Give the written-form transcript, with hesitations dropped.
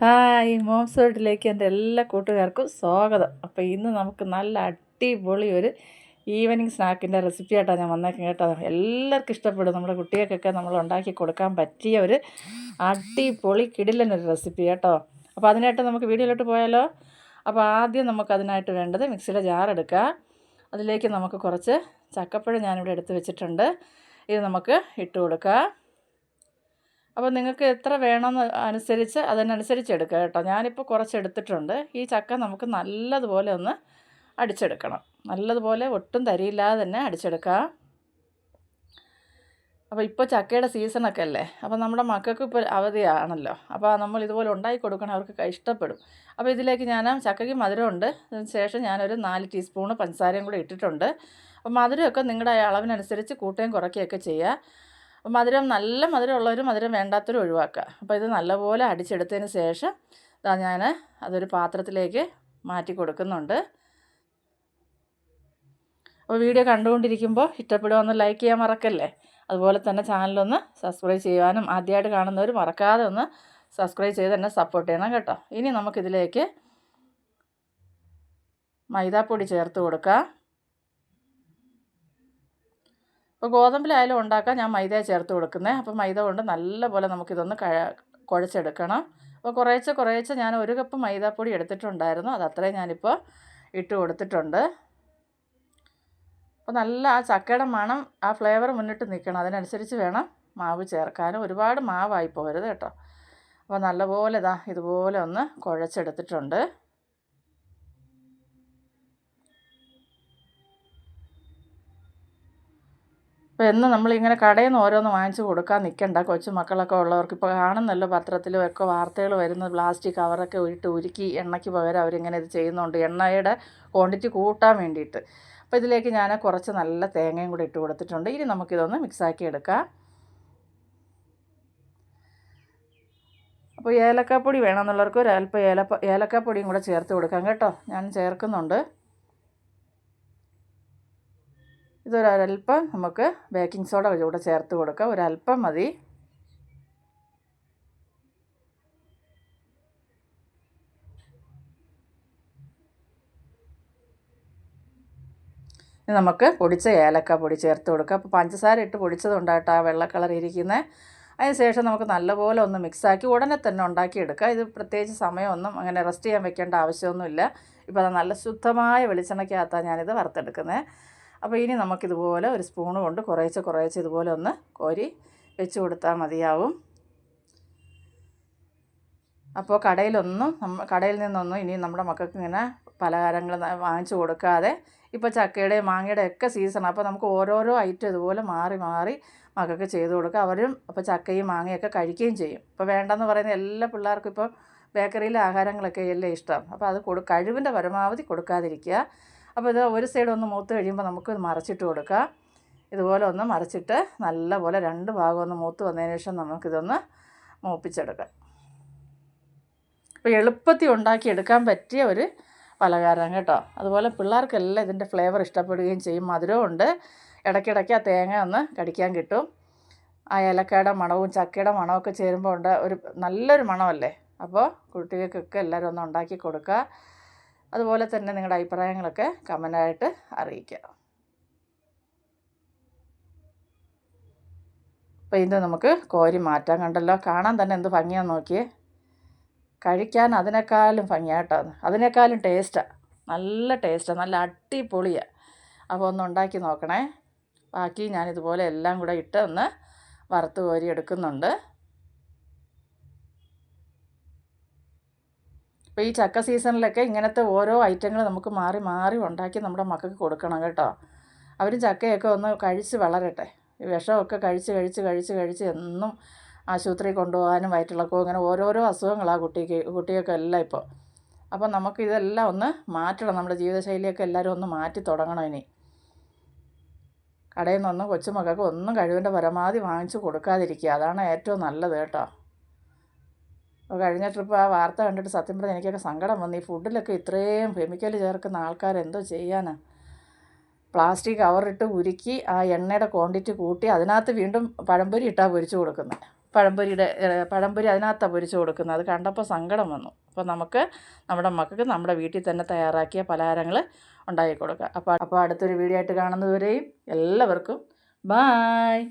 Hi moms വേൾഡിലേക്ക് എൻ്റെ എല്ലാ കൂട്ടുകാർക്കും സ്വാഗതം. അപ്പോൾ ഇന്ന് നമുക്ക് നല്ല അടിപൊളി ഒരു ഈവനിങ് സ്നാക്കിൻ്റെ റെസിപ്പി ആയിട്ടാണ് ഞാൻ വന്നേക്കാം കേട്ടോ. എല്ലാവർക്കും ഇഷ്ടപ്പെടും. നമ്മുടെ കുട്ടികൾക്കൊക്കെ നമ്മൾ ഉണ്ടാക്കി കൊടുക്കാൻ പറ്റിയ ഒരു അടിപൊളി കിടിലനൊരു റെസിപ്പി കേട്ടോ. അപ്പോൾ അതിനായിട്ട് നമുക്ക് വീഡിയോയിലോട്ട് പോയാലോ. അപ്പോൾ ആദ്യം നമുക്കതിനായിട്ട് വേണ്ടത് മിക്സിയുടെ ജാർ എടുക്കുക. അതിലേക്ക് നമുക്ക് കുറച്ച് ചക്കപ്പഴം ഞാനിവിടെ എടുത്ത് വെച്ചിട്ടുണ്ട്. ഇത് നമുക്ക് ഇട്ട് കൊടുക്കുക. അപ്പോൾ നിങ്ങൾക്ക് എത്ര വേണമെന്ന് അനുസരിച്ച് അതിനനുസരിച്ച് എടുക്കുക കേട്ടോ. ഞാനിപ്പോൾ കുറച്ച് എടുത്തിട്ടുണ്ട്. ഈ ചക്ക നമുക്ക് നല്ലതുപോലെ ഒന്ന് അടിച്ചെടുക്കണം. നല്ലതുപോലെ ഒട്ടും തരിയില്ലാതെ തന്നെ അടിച്ചെടുക്കുക. അപ്പോൾ ഇപ്പോൾ ചക്കയുടെ സീസണൊക്കെ അല്ലേ. അപ്പോൾ നമ്മുടെ മക്കൾക്ക് ഇപ്പോൾ അവധിയാണല്ലോ. അപ്പോൾ നമ്മൾ ഇതുപോലെ ഉണ്ടാക്കി കൊടുക്കണം, അവർക്ക് ഇഷ്ടപ്പെടും. അപ്പോൾ ഇതിലേക്ക് ഞാൻ ചക്കയ്ക്ക് മധുരമുണ്ട്. അതിന് ശേഷം ഞാനൊരു 4 ടീസ്പൂണ് പഞ്ചസാരയും കൂടി ഇട്ടിട്ടുണ്ട്. അപ്പോൾ മധുരമൊക്കെ നിങ്ങളുടെ അളവിനനുസരിച്ച് കൂട്ടുകയും കുറയ്ക്കുകയൊക്കെ ചെയ്യുക. മധുരം നല്ല മധുരമുള്ളവരും മധുരം വേണ്ടാത്തവരും ഒഴിവാക്കുക. അപ്പോൾ ഇത് നല്ലപോലെ അടിച്ചെടുത്തതിന് ശേഷം ഞാൻ അതൊരു പാത്രത്തിലേക്ക് മാറ്റി കൊടുക്കുന്നുണ്ട്. അപ്പോൾ വീഡിയോ കണ്ടുകൊണ്ടിരിക്കുമ്പോൾ ഇഷ്ടപ്പെടുമെന്ന് ലൈക്ക് ചെയ്യാൻ മറക്കല്ലേ. അതുപോലെ തന്നെ ചാനലൊന്ന് സബ്സ്ക്രൈബ് ചെയ്യുവാനും ആദ്യമായിട്ട് കാണുന്നവർ മറക്കാതെ ഒന്ന് സബ്സ്ക്രൈബ് ചെയ്ത് തന്നെ സപ്പോർട്ട് ചെയ്യണം കേട്ടോ. ഇനി നമുക്കിതിലേക്ക് മൈദാപ്പൊടി ചേർത്ത് കൊടുക്കാം. അപ്പോൾ ഗോതമ്പിലായാലും ഉണ്ടാക്കാൻ ഞാൻ മൈദ ചേർത്ത് കൊടുക്കുന്നത്. അപ്പോൾ മൈദ കൊണ്ട് നല്ലപോലെ നമുക്കിതൊന്ന് കുഴച്ചെടുക്കണം. അപ്പോൾ കുറേശ്ശെ ഞാൻ 1 കപ്പ് മൈദാപ്പൊടി എടുത്തിട്ടുണ്ടായിരുന്നു. അത് അത്രയും ഞാനിപ്പോൾ ഇട്ട് കൊടുത്തിട്ടുണ്ട്. അപ്പോൾ നല്ല ആ ചക്കയുടെ മണം, ആ ഫ്ലേവർ മുന്നിട്ട് നിൽക്കണം. അതിനനുസരിച്ച് വേണം മാവ് ചേർക്കാനും. ഒരുപാട് മാവായി പോകരുത് കേട്ടോ. അപ്പോൾ നല്ലപോലെ ഇതുപോലെ ഒന്ന് കുഴച്ചെടുത്തിട്ടുണ്ട്. അപ്പോൾ എന്നും നമ്മളിങ്ങനെ കടയിൽ നിന്ന് ഓരോന്ന് വാങ്ങിച്ച് കൊടുക്കാൻ നിൽക്കണ്ട. കൊച്ചു മക്കളൊക്കെ ഉള്ളവർക്ക് ഇപ്പോൾ കാണുന്നല്ലോ പത്രത്തിലും ഒക്കെ വാർത്തകൾ വരുന്നത്, പ്ലാസ്റ്റിക് കവറൊക്കെ ഇട്ട് ഉരുക്കി എണ്ണയ്ക്ക് പകരം അവരിങ്ങനെ ഇത് ചെയ്യുന്നുണ്ട്, എണ്ണയുടെ ക്വാണ്ടിറ്റി കൂട്ടാൻ വേണ്ടിയിട്ട്. അപ്പോൾ ഇതിലേക്ക് ഞാൻ കുറച്ച് നല്ല തേങ്ങയും കൂടി ഇട്ട് കൊടുത്തിട്ടുണ്ട്. ഇനി നമുക്കിതൊന്ന് മിക്സാക്കി എടുക്കാം. അപ്പോൾ ഏലക്കാപ്പൊടി വേണമെന്നുള്ളവർക്ക് ഒരല്പം ഏലക്കാപ്പൊടിയും കൂടെ ചേർത്ത് കൊടുക്കാം കേട്ടോ. ഞാൻ ചേർക്കുന്നുണ്ട്. ഇതൊരല്പം നമുക്ക് ബേക്കിംഗ് സോഡ കൂടെ ചേർത്ത് കൊടുക്കാം. ഒരല്പം മതി. ഇനി നമുക്ക് പൊടിച്ച ഏലക്കാപ്പൊടി ചേർത്ത് കൊടുക്കാം. അപ്പോൾ പഞ്ചസാര ഇട്ട് പൊടിച്ചതുകൊണ്ടായിട്ട് ആ വെള്ള കളർ ഇരിക്കുന്നത്. അതിന് ശേഷം നമുക്ക് നല്ലപോലെ ഒന്ന് മിക്സാക്കി ഉടനെ തന്നെ ഉണ്ടാക്കിയെടുക്കാം. ഇത് പ്രത്യേകിച്ച് സമയമൊന്നും അങ്ങനെ റെസ്റ്റ് ചെയ്യാൻ വെക്കേണ്ട ആവശ്യമൊന്നുമില്ല. ഇപ്പോൾ അത് നല്ല ശുദ്ധമായ വെളിച്ചെണ്ണയ്ക്കകത്താണ് ഞാനിത് വറുത്തെടുക്കുന്നത്. അപ്പോൾ ഇനി നമുക്കിതുപോലെ ഒരു സ്പൂണ് കൊണ്ട് കുറേശ്ശെ ഇതുപോലെ ഒന്ന് കോരി വെച്ച് കൊടുത്താൽ മതിയാവും. അപ്പോൾ കടയിൽ നിന്നൊന്നും ഇനി നമ്മുടെ മക്കൾക്ക് ഇങ്ങനെ പലഹാരങ്ങൾ വാങ്ങിച്ചു കൊടുക്കാതെ, ഇപ്പോൾ ചക്കയുടെ മാങ്ങയുടെ ഒക്കെ സീസണാണ്. അപ്പോൾ നമുക്ക് ഓരോരോ ഐറ്റം ഇതുപോലെ മാറി മക്കൾക്ക് ചെയ്ത് കൊടുക്കുക. അവരും അപ്പോൾ ചക്കയും മാങ്ങയൊക്കെ കഴിക്കുകയും ചെയ്യും. ഇപ്പോൾ വേണ്ടെന്ന് പറയുന്ന എല്ലാ പിള്ളേർക്കും ഇപ്പോൾ ബേക്കറിയിലെ ആഹാരങ്ങളൊക്കെ എല്ലാം ഇഷ്ടം. അപ്പോൾ അത് കഴിവിൻ്റെ പരമാവധി കൊടുക്കാതിരിക്കുക. അപ്പോൾ ഇത് ഒരു സൈഡ് ഒന്ന് മൂത്ത് കഴിയുമ്പോൾ നമുക്ക് മറിച്ചിട്ട് കൊടുക്കാം. ഇതുപോലെ ഒന്ന് മറിച്ചിട്ട് നല്ലപോലെ 2 ഭാഗം ഒന്ന് മൂത്ത് വന്നതിന് ശേഷം നമുക്കിതൊന്ന് മൂപ്പിച്ചെടുക്കാം. അപ്പോൾ എളുപ്പത്തിൽ ഉണ്ടാക്കിയെടുക്കാൻ പറ്റിയ ഒരു പലഹാരം കേട്ടോ. അതുപോലെ പിള്ളേർക്കെല്ലാം ഇതിൻ്റെ ഫ്ലേവർ ഇഷ്ടപ്പെടുകയും ചെയ്യും. മധുരമുണ്ട്, ഇടയ്ക്കിടയ്ക്ക് ആ തേങ്ങ ഒന്ന് കടിക്കാൻ കിട്ടും. ആ ഏലക്കയുടെ മണവും ചക്കയുടെ മണമൊക്കെ ചേരുമ്പോൾ ഒരു നല്ലൊരു മണമല്ലേ. അപ്പോൾ കുട്ടികൾക്കൊക്കെ എല്ലാവരും ഒന്ന് ഉണ്ടാക്കി കൊടുക്കുക. അതുപോലെ തന്നെ നിങ്ങളുടെ അഭിപ്രായങ്ങളൊക്കെ കമൻ്റായിട്ട് അറിയിക്കുക. അപ്പോൾ ഇത് നമുക്ക് കോരി മാറ്റാൻ. കണ്ടല്ലോ, കാണാൻ തന്നെ എന്ത് ഭംഗിയാണെന്ന് നോക്കിയേ. കഴിക്കാൻ അതിനേക്കാളും ഭംഗിയാട്ടോ, അതിനേക്കാളും ടേസ്റ്റാണ്. നല്ല ടേസ്റ്റാണ്, നല്ല അടിപൊളിയാണ്. അപ്പോൾ ഒന്ന് ഉണ്ടാക്കി നോക്കണേ. ബാക്കി ഞാനിതുപോലെ എല്ലാം കൂടെ ഇട്ട് ഒന്ന് വറുത്ത് കോരി എടുക്കുന്നുണ്ട്. അപ്പോൾ ഈ ചക്ക സീസണിലൊക്കെ ഇങ്ങനത്തെ ഓരോ ഐറ്റങ്ങൾ നമുക്ക് മാറി ഉണ്ടാക്കി നമ്മുടെ മക്കൾക്ക് കൊടുക്കണം കേട്ടോ. അവരും ചക്കയൊക്കെ ഒന്ന് കഴിച്ച് വളരട്ടെ. ഈ വിഷമൊക്കെ കഴിച്ച് എന്നും ആശുപത്രി കൊണ്ടുപോകാനും വയറ്റിളക്കവും ഇങ്ങനെ ഓരോരോ അസുഖങ്ങളാണ് കുട്ടികൾക്ക് എല്ലാം ഇപ്പോൾ. അപ്പോൾ നമുക്കിതെല്ലാം ഒന്ന് മാറ്റണം. നമ്മുടെ ജീവിതശൈലിയൊക്കെ എല്ലാവരും ഒന്ന് മാറ്റി തുടങ്ങണം. ഇനി കടയിൽ നിന്നൊന്നും കൊച്ചുമക്കൾക്ക് ഒന്നും കഴിവിൻ്റെ പരമാവധി വാങ്ങിച്ച് കൊടുക്കാതിരിക്കുക. അതാണ് ഏറ്റവും നല്ലത് കേട്ടോ. അപ്പോൾ കഴിഞ്ഞ ട്രിപ്പ് ആ വാർത്ത കണ്ടിട്ട് സത്യം പറഞ്ഞാൽ എനിക്കൊക്കെ സങ്കടം വന്നു. ഈ ഫുഡിലൊക്കെ ഇത്രയും കെമിക്കൽ ചേർക്കുന്ന ആൾക്കാരെന്തോ ചെയ്യാനാണ്. പ്ലാസ്റ്റിക് കവറിട്ട് ഉരുക്കി ആ എണ്ണയുടെ ക്വാണ്ടിറ്റി കൂട്ടി അതിനകത്ത് വീണ്ടും പഴംപൊരി ഇട്ടാണ് പൊരിച്ച് കൊടുക്കുന്നത്. പഴംപൊരി അതിനകത്താണ് പൊരിച്ച് കൊടുക്കുന്നത്. അത് കണ്ടപ്പോൾ സങ്കടം വന്നു. അപ്പോൾ നമുക്ക് നമ്മുടെ മക്കൾക്ക് നമ്മുടെ വീട്ടിൽ തന്നെ തയ്യാറാക്കിയ പലഹാരങ്ങൾ ഉണ്ടാക്കി കൊടുക്കാം. അപ്പോൾ അടുത്തൊരു വീഡിയോ ആയിട്ട് കാണുന്നതുവരെയും എല്ലാവർക്കും ബായ്.